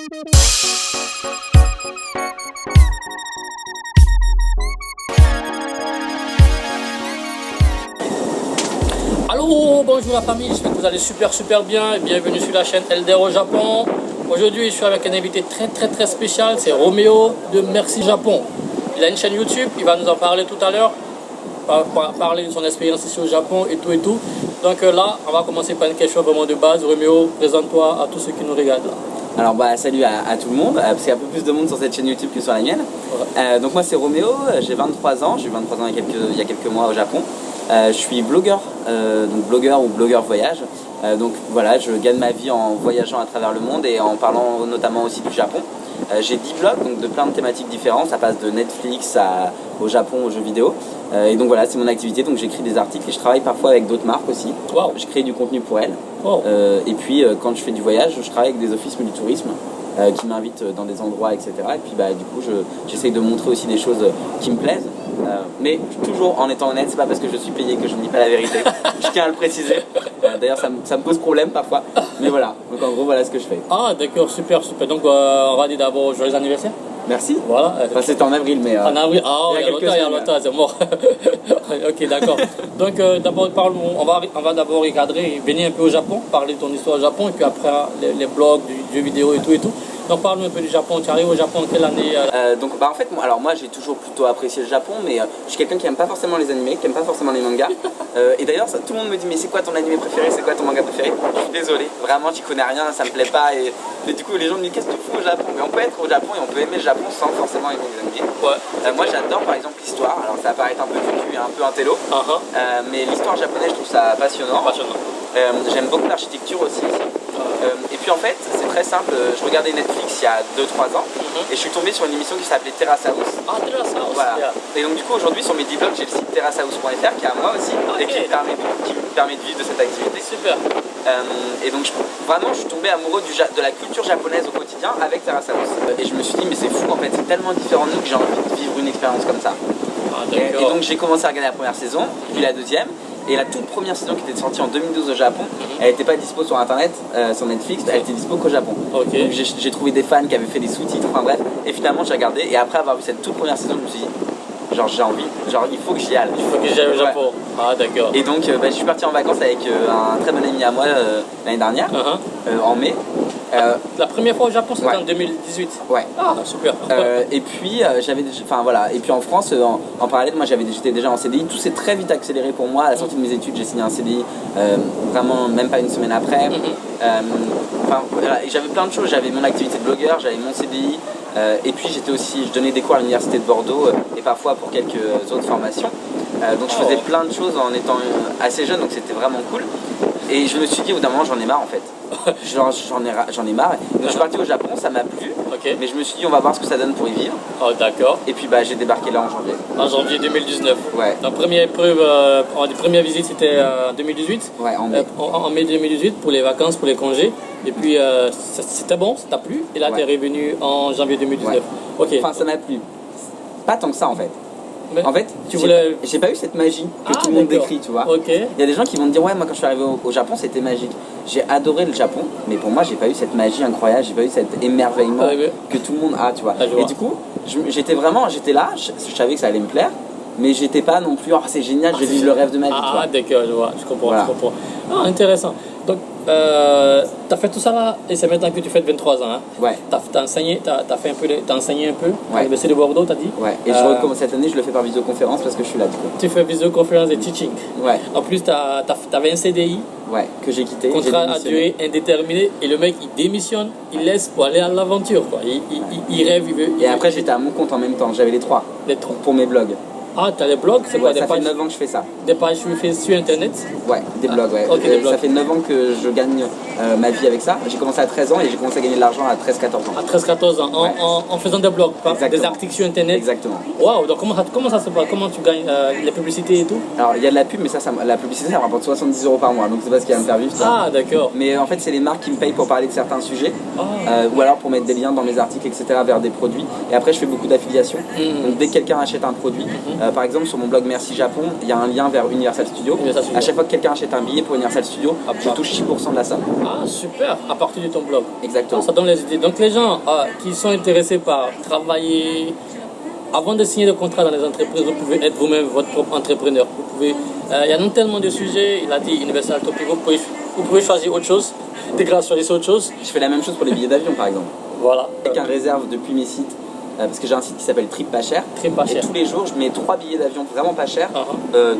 Allô, bonjour la famille, j'espère que vous allez super bien et bienvenue sur la chaîne Elder au Japon. Aujourd'hui je suis avec un invité très spécial, c'est Roméo de Merci Japon. Il a une chaîne YouTube, il va nous en parler tout à l'heure, parler de son expérience ici au Japon et tout. Donc là, on va commencer par une question vraiment de base. Roméo, présente-toi à tous ceux qui nous regardent là. Alors salut à tout le monde, parce qu'il y a un peu plus de monde sur cette chaîne YouTube que sur la mienne. Ouais. Donc moi c'est Roméo, j'ai 23 ans, j'ai eu 23 ans il y a quelques mois au Japon. Je suis blogueur, donc blogueur ou blogueur voyage. Donc voilà, je gagne ma vie en voyageant à travers le monde et en parlant notamment aussi du Japon. J'ai 10 blogs donc de plein de thématiques différentes, ça passe de Netflix au Japon, aux jeux vidéo. Et donc voilà, c'est mon activité, donc j'écris des articles et je travaille parfois avec d'autres marques aussi. Wow. Je crée du contenu pour elles. Wow. Et puis quand je fais du voyage, je travaille avec des offices du tourisme qui m'invitent dans des endroits, etc. Et puis du coup, j'essaye de montrer aussi des choses qui me plaisent. Mais toujours en étant honnête, c'est pas parce que je suis payé que je ne dis pas la vérité. Je tiens à le préciser. D'ailleurs, ça me pose problème parfois. Mais voilà, donc en gros, voilà ce que je fais. Ah d'accord, super. Donc on va dire d'abord joyeux anniversaire. Merci. Voilà. Enfin, c'était en avril, mais. En avril, il y a longtemps, c'est mort. Ok, d'accord. Donc d'abord, on va d'abord recadrer, venir un peu au Japon, parler de ton histoire au Japon, et puis après les blogs, du jeu vidéo et tout. Donc parle-nous un peu du Japon. Tu arrives au Japon en quelle année Donc en fait, moi j'ai toujours plutôt apprécié le Japon, mais je suis quelqu'un qui aime pas forcément les animés, qui aime pas forcément les mangas. Et d'ailleurs, tout le monde me dit mais c'est quoi ton animé préféré, c'est quoi ton manga préféré? Je suis désolé, vraiment j'y connais rien, ça me plaît pas. Et du coup les gens me disent qu'est-ce que tu fous au Japon? Mais on peut être au Japon et on peut aimer le Japon sans forcément aimer les animés. Ouais. Moi j'adore par exemple l'histoire, alors ça va paraître un peu cucu et un peu intello, mais l'histoire japonaise je trouve ça passionnant. J'aime beaucoup l'architecture aussi. Et puis en fait, c'est très simple, je regardais Netflix il y a 2-3 ans et je suis tombé sur une émission qui s'appelait Terrace House. Ah, Terrace House, voilà. Yeah. Et donc du coup aujourd'hui sur mes 10 blogs, j'ai le site terracehouse.fr qui est à moi aussi et qui me permet de vivre de cette activité. Super. Et donc vraiment je suis tombé amoureux de la culture japonaise au quotidien avec Terrace House. Et je me suis dit mais c'est fou en fait, c'est tellement différent de nous que j'ai envie de vivre une expérience comme ça. Et donc j'ai commencé à regarder la première saison, puis la deuxième. Et la toute première saison qui était sortie en 2012 au Japon, elle n'était pas dispo sur internet, sur Netflix, elle était dispo qu'au Japon. Donc j'ai trouvé des fans qui avaient fait des sous-titres, enfin bref. Et finalement j'ai regardé et après avoir vu cette toute première saison, je me suis dit j'ai envie, il faut que j'y aille. Il faut que j'y aille au Japon. Ah d'accord. Et donc je suis parti en vacances avec un très bon ami à moi l'année dernière, en mai. La première fois au Japon c'était en 2018. Ouais. Ah super. Et puis et puis en France en parallèle moi j'étais déjà en CDI, tout s'est très vite accéléré pour moi. À la sortie de mes études j'ai signé un CDI vraiment même pas une semaine après. Et j'avais plein de choses, j'avais mon activité de blogueur, j'avais mon CDI et puis je donnais des cours à l'université de Bordeaux et parfois pour quelques autres formations. Donc je faisais plein de choses en étant assez jeune, donc c'était vraiment cool. Et je me suis dit au bout d'un moment j'en ai marre en fait. J'en ai marre. Donc je suis parti au Japon, ça m'a plu. Mais je me suis dit on va voir ce que ça donne pour y vivre. Oh d'accord. Et puis j'ai débarqué là en janvier. En janvier 2019. Ouais. La première épreuve, première visite c'était en 2018. Ouais, en mai. En mai 2018 pour les vacances, pour les congés. Et puis c'était bon, ça t'a plu. Et là t'es revenu en janvier 2019. Ouais. Ok. Enfin ça m'a plu. Pas tant que ça en fait. Mais en fait, j'ai pas eu cette magie que tout le monde décrit, tu vois. Il y a des gens qui vont me dire ouais, moi quand je suis arrivé au Japon c'était magique. J'ai adoré le Japon, mais pour moi j'ai pas eu cette magie incroyable, j'ai pas eu cet émerveillement que tout le monde a, tu vois. Et du coup, j'étais là, je savais que ça allait me plaire, mais j'étais pas non plus c'est génial, je vais vivre le rêve de ma vie. Ah d'accord, je vois, je comprends. Ah intéressant. Donc t'as fait tout ça là et c'est maintenant que tu fais 23 ans. Hein. Ouais. T'as enseigné un peu à l'université de Bordeaux, t'as dit. Ouais. Et je recommence cette année, je le fais par visioconférence parce que je suis là du coup. Tu fais visioconférence et teaching. Ouais. En plus t'avais un CDI. Ouais. Que j'ai quitté. Contrat à durée indéterminée et le mec il démissionne, il laisse pour aller à l'aventure quoi. Il rêve, il veut. Et après j'étais à mon compte en même temps, j'avais les trois. Pour mes blogs. Ah, t'as les blogs, c'est quoi des ça pages? fait 9 ans que je fais ça. Des pages sur internet? Ouais, des blogs, ouais. Des blogs. Ça fait 9 ans que je gagne ma vie avec ça. J'ai commencé à 13 ans et j'ai commencé à gagner de l'argent à 13-14 ans. À 13-14 ans, en faisant des blogs, des articles sur internet? Exactement. Waouh, donc comment ça se passe? Comment tu gagnes les publicités et tout? Alors, il y a de la pub, mais la publicité, ça me rapporte 70 € par mois, donc c'est pas ce qui va me faire vivre. Ça. Ah, d'accord. Mais en fait, c'est les marques qui me payent pour parler de certains sujets, ou alors pour mettre des liens dans mes articles, etc., vers des produits. Et après, je fais beaucoup d'affiliations. Donc, dès que quelqu'un achète un produit, Par exemple, sur mon blog Merci Japon, il y a un lien vers Universal Studios. À chaque fois que quelqu'un achète un billet pour Universal Studios, je touche 6% de la somme. Ah, super, à partir de ton blog. Exactement. Ça donne les idées. Donc les gens qui sont intéressés par travailler, avant de signer le contrat dans les entreprises, vous pouvez être vous-même votre propre entrepreneur. Il y a non tellement de sujets, il a dit Universal Topic, vous pouvez choisir autre chose. Dégrâce, choisir autre chose. Je fais la même chose pour les billets d'avion par exemple. Voilà. Quelqu'un réserve depuis mes sites, parce que j'ai un site qui s'appelle Trip Pas Cher. Trip Pas Cher. Et tous les jours, je mets 3 billets d'avion vraiment pas chers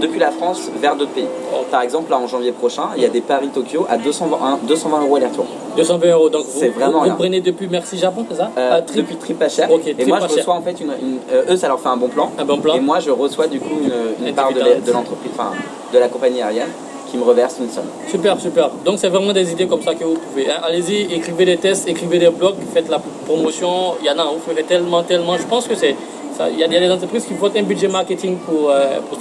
depuis la France vers d'autres pays. Par exemple, là en janvier prochain, il y a des Paris-Tokyo à 220 € aller-retour. 220 €. Donc vous prenez depuis Merci Japon, c'est ça Depuis Trip Pas Cher. Okay, et moi, je reçois en fait eux, ça leur fait un bon plan. Un bon plan. Et moi, je reçois du coup une part de l'entreprise, enfin de la compagnie aérienne, qui me reverse une somme. Super, super. Donc c'est vraiment des idées comme ça que vous pouvez. Allez-y, écrivez des tests, écrivez des blogs, faites la promotion. Il y en a, vous ferez tellement. Je pense que il y a des entreprises qui font un budget marketing pour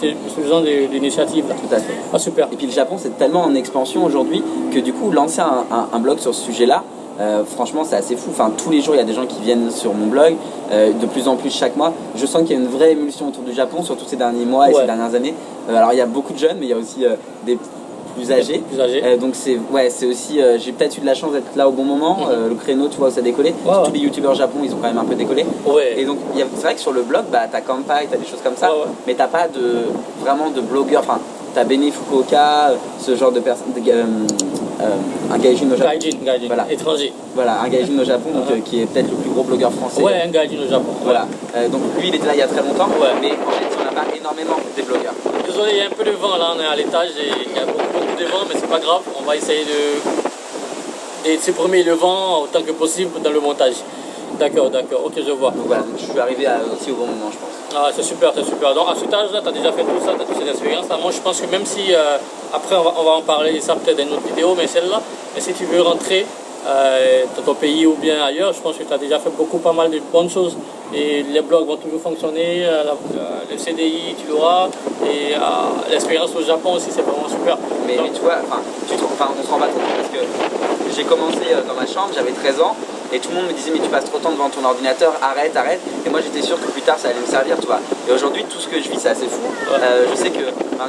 ce genre d'initiative. Tout à fait. Ah, super. Et puis le Japon, c'est tellement en expansion aujourd'hui que du coup, lancer un blog sur ce sujet-là, franchement, c'est assez fou. Enfin, tous les jours, il y a des gens qui viennent sur mon blog, de plus en plus chaque mois. Je sens qu'il y a une vraie émulsion autour du Japon, surtout ces derniers mois et ces dernières années. Alors, il y a beaucoup de jeunes, mais il y a aussi des plus âgés. Donc, c'est aussi. J'ai peut-être eu de la chance d'être là au bon moment. Le créneau, tu vois, où ça a décollé. Tous les youtubeurs Japon, ils ont quand même un peu décollé. Et donc, c'est vrai que sur le blog, t'as Kanpai, t'as des choses comme ça, mais t'as pas vraiment de blogueurs. Enfin, t'as Bene Fukuoka, ce genre de personnes. Un gaijin au Japon. Gaijin, voilà. Étranger. Voilà, un gaijin au Japon, donc, qui est peut-être le plus gros blogueur français. Ouais, un gaijin au Japon. Voilà. Donc lui, il était là il y a très longtemps, mais en fait, on n'a pas énormément des blogueurs. Désolé, il y a un peu de vent là, on est à l'étage et il y a beaucoup de vent, mais c'est pas grave. On va essayer de supprimer le vent autant que possible dans le montage. D'accord, ok, je vois. Donc voilà, je suis arrivé aussi au bon moment, je pense. Ah, c'est super. Donc à cet âge-là, tu as déjà fait tout ça, tu as toutes ces expériences-là. Moi, je pense que même si, après, on va en parler de ça peut-être dans une autre vidéo, mais celle-là, si tu veux rentrer dans ton pays ou bien ailleurs, je pense que tu as déjà fait pas mal de bonnes choses. Et les blogs vont toujours fonctionner, le CDI, tu l'auras, et l'expérience au Japon aussi, c'est vraiment super. Mais tu vois, on se rend pas compte parce que j'ai commencé dans ma chambre, j'avais 13 ans. Et tout le monde me disait mais tu passes trop de temps devant ton ordinateur, arrête. Et moi j'étais sûr que plus tard ça allait me servir, tu vois. Et aujourd'hui tout ce que je vis c'est assez fou. Je sais que,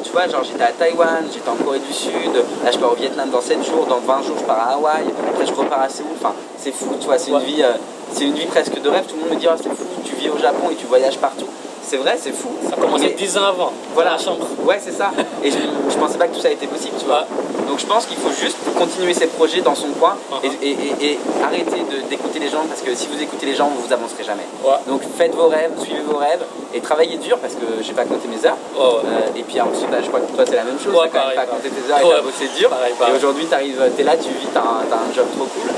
tu vois, genre j'étais à Taïwan, j'étais en Corée du Sud, là je pars au Vietnam dans 7 jours, dans 20 jours je pars à Hawaï, après je repars à Séoul. Enfin c'est fou, tu vois, c'est une vie presque de rêve. Tout le monde me dit oh, c'est fou, tu vis au Japon et tu voyages partout. C'est vrai, c'est fou. Ça a commencé 10 ans avant, voilà, dans la chambre. Ouais, c'est ça. Et je pensais pas que tout ça était possible, tu vois. Donc je pense qu'il faut juste continuer ses projets dans son coin et arrêter d'écouter les gens, parce que si vous écoutez les gens, vous avancerez jamais. Donc faites vos rêves, suivez vos rêves et travaillez dur, parce que j'ai pas compté mes heures. Et puis ensuite, je crois que toi c'est la même chose, t'as quand même pas compté tes heures et t'as bossé dur. Et aujourd'hui t'es là, tu vis, t'as un job trop cool.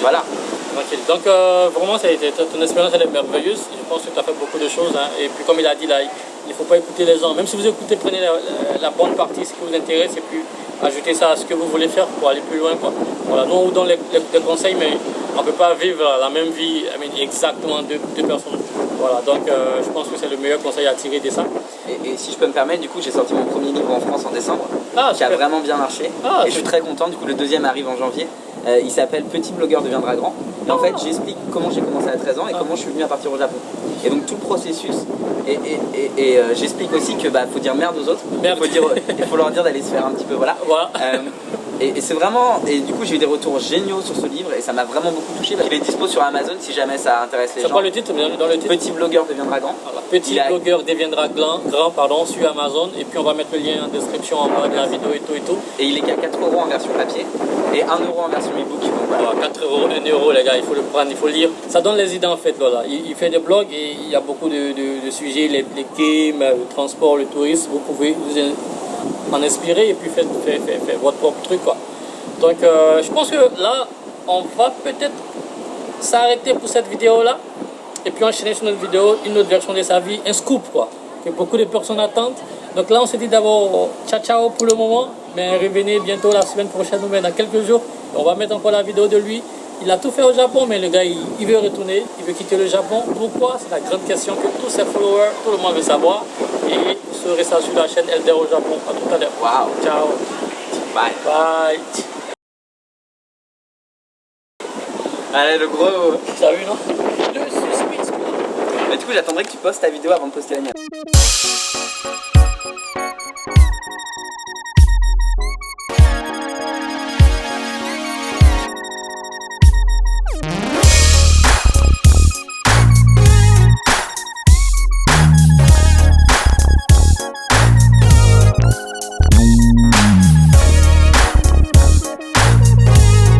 Voilà. Tranquille. Donc vraiment, ton expérience elle est merveilleuse. Je pense que tu as fait beaucoup de choses. Et puis comme il a dit là, il ne faut pas écouter les gens. Même si vous écoutez, prenez la bonne partie, ce qui vous intéresse, et puis ajoutez ça à ce que vous voulez faire pour aller plus loin, quoi. Voilà. Nous on vous donne les conseils, mais on ne peut pas vivre la même vie, exactement deux personnes. Voilà. Donc je pense que c'est le meilleur conseil à tirer de ça. Et si je peux me permettre, du coup j'ai sorti mon premier livre en France en décembre, qui a vraiment bien marché. Et je suis très content. Du coup le deuxième arrive en janvier. Il s'appelle Petit blogueur deviendra grand. Et en fait, j'explique comment j'ai commencé à 13 ans et comment je suis venu à partir au Japon. Et donc tout le processus. Et j'explique aussi que faut dire merde aux autres. Il faut leur dire d'aller se faire un petit peu, voilà. Et c'est vraiment. Et du coup, j'ai eu des retours géniaux sur ce livre et ça m'a vraiment beaucoup touché. Parce qu'il est dispo sur Amazon si jamais ça intéresse les gens. C'est quoi le titre, dans le titre? Petit blogueur deviendra grand. Petit blogueur deviendra grand, sur Amazon. Et puis on va mettre le lien en description en bas de la vidéo et tout. Et il est qu'à 4 € en version papier et 1 € en version ebook. Donc voilà. 4 €, 1 € les gars, il faut le prendre, il faut le lire. Ça donne les idées en fait. Là. Il fait des blogs et il y a beaucoup de sujets, les games, le transport, le tourisme. Vous pouvez vous en inspirer et puis faites votre propre truc, quoi. Donc je pense que là on va peut-être s'arrêter pour cette vidéo là et puis enchaîner sur notre vidéo, une autre version de sa vie, un scoop, quoi, que beaucoup de personnes attendent. Donc là on s'est dit d'abord ciao pour le moment, mais revenez bientôt la semaine prochaine ou même dans quelques jours. On va mettre encore la vidéo de lui. Il a tout fait au Japon, mais le gars il veut retourner, il veut quitter le Japon. Pourquoi? C'est la grande question que tous ses followers, tout le monde veut savoir. Et vous saurez ça sur la chaîne Elder au Japon. À tout à l'heure. Wow. Ciao. Bye. Bye. Allez, le gros. T'as vu, non? Le suspense. Mais du coup, j'attendrai que tu postes ta vidéo avant de poster la mienne.